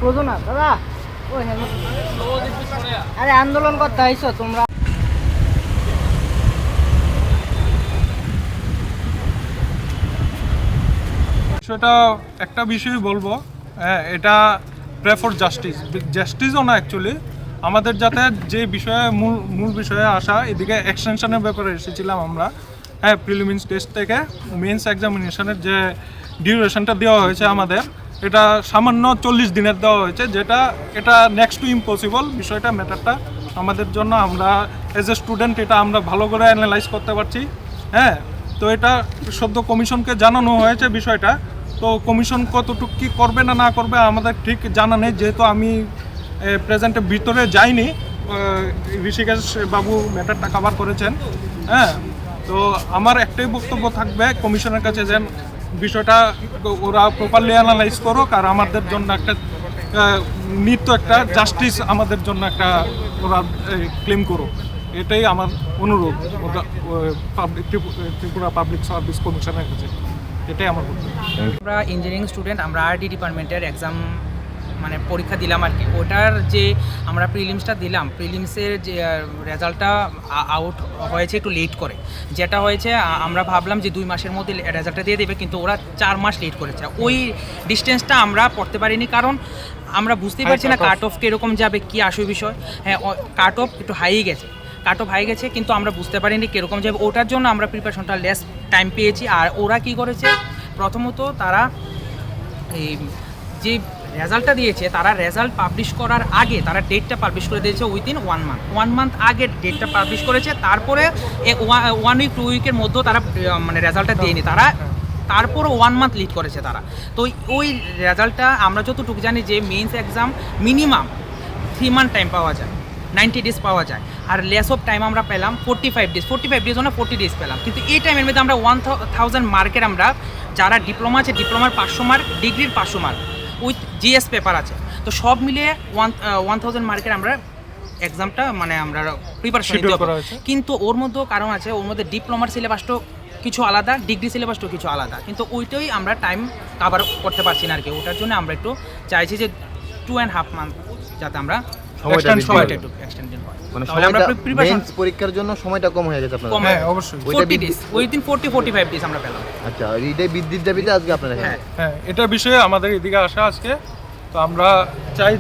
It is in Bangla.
বোঝো না দাদা, ওই হেলমেট আরে আন্দোলন করতে আইছো তোমরা। সেটা একটা বিষয় বলবো, এটা প্রে ফর জাস্টিসও না অ্যাকচুয়ালি, আমাদের যাতে যে বিষয়ে মূল বিষয়ে আসা, এদিকে এক্সটেনশনের ব্যাপারে এসেছিলাম আমরা। প্রিলিমিনারি টেস্ট থেকে মেন্স এক্সামিনেশনের যে ডিউরেশনটা দেওয়া হয়েছে আমাদের, এটা সামান্য 40 দিনের দেওয়া হয়েছে, এটা নেক্সট টু ইম্পসিবল বিষয়টা, ম্যাটারটা আমাদের জন্য। আমরা এজ এ স্টুডেন্ট এটা আমরা ভালো করে অ্যানালাইজ করতে পারছি। তো এটা সদ্য কমিশনকে জানানো হয়েছে বিষয়টা। তো কমিশন কতটুকু কী করবে না করবে আমাদের ঠিক জানা নেই, যেহেতু আমি প্রেজেন্টের ভিতরে যাইনি। ঋষিকেশ বাবু ম্যাটারটা কভার করেছেন। তো আমার একটাই বক্তব্য থাকবে কমিশনের কাছে, যেন বিষয়টা ওরা প্রপারলি অ্যানালাইজ করুক, আর আমাদের জন্য একটা একটা জাস্টিস আমাদের জন্য একটা ওরা ক্লেম করুক, এটাই আমার অনুরোধ ত্রিপুরা পাবলিক সার্ভিস কমিশনের কাছে, এটাই আমার বক্তব্য। আমরা ইঞ্জিনিয়ারিং স্টুডেন্ট, আমরা আরডি ডিপার্টমেন্টের এক্সাম মানে পরীক্ষা দিলাম আর কি। ওটার যে আমরা প্রিলিমসটা দিলাম, প্রিলিমসের যে রেজাল্টটা আউট হয়েছে একটু লেট করে। যেটা হয়েছে আমরা ভাবলাম যে 2 মাসের মধ্যে রেজাল্টটা দিয়ে দেবে, কিন্তু ওরা 4 মাস লেট করেছে। ওই ডিস্টেন্সটা আমরা পড়তে পারিনি, কারণ আমরা বুঝতেই পারছি না কাট অফ কীরকম যাবে, কী আসবে বিষয়। কাট অফ একটু হাই গেছে, কিন্তু আমরা বুঝতে পারিনি কীরকম যাবে। ওটার জন্য আমরা প্রিপারেশনটা লেস টাইম পেয়েছি। আর ওরা কি করেছে, প্রথমত তারা এই যে রেজাল্টটা দিয়েছে, তারা রেজাল্ট পাবলিশ করার আগে তারা ডেটটা পাবলিশ করে দিয়েছে উইদিন 1 মান্থ আগে ডেটটা পাবলিশ করেছে। তারপরে 1 উইক 2 উইকের মধ্যেও তারা মানে রেজাল্টটা দিয়েনি, তারা তারপরও 1 মান্থ লিড করেছে তারা। তো ওই রেজাল্টটা আমরা যতটুকু জানি যে men's exam minimum 3 month time পাওয়া যায়, 90 ডেজ পাওয়া যায়। আর লেস অফ টাইম আমরা পেলাম 45 ডেজ না 40 ডেজ পেলাম। কিন্তু এই টাইমের মধ্যে আমরা 1000 মার্কের, আমরা যারা ডিপ্লোমা আছে ডিপ্লোমার 500 মার্ক, ডিগ্রির 500 মার্ক উইথ জিএস পেপার আছে, তো সব মিলিয়ে 1000 মার্কের আমরা এক্সামটা মানে আমরা প্রিপারেশন নিতে হবে। কিন্তু ওর মধ্যেও কারণ আছে, ওর মধ্যে ডিপ্লোমার সিলেবাসটাও কিছু আলাদা, ডিগ্রি সিলেবাসটাও কিছু আলাদা, কিন্তু ওইটাই আমরা টাইম কভার করতে পারছি না আর কি। ওটার জন্য আমরা একটু চাইছি যে 2.5 মান্থ যাতে আমরা সময়টা একটু এক্সটেন্ডেড হয়, তাহলে আমরা প্রিপারেশন পরীক্ষার জন্য সময়টা কম হয়ে গেছে আপনাদের। হ্যাঁ অবশ্যই 40 ডেজ, উইদিন 40-45 ডেজ আমরা পেলাম। আচ্ছা, এইটাই বৃদ্ধির দাবিতে আজকে আপনারা এটা বিষয়ে আমাদের এদিকে আসা আজকে। তো আমরা চাই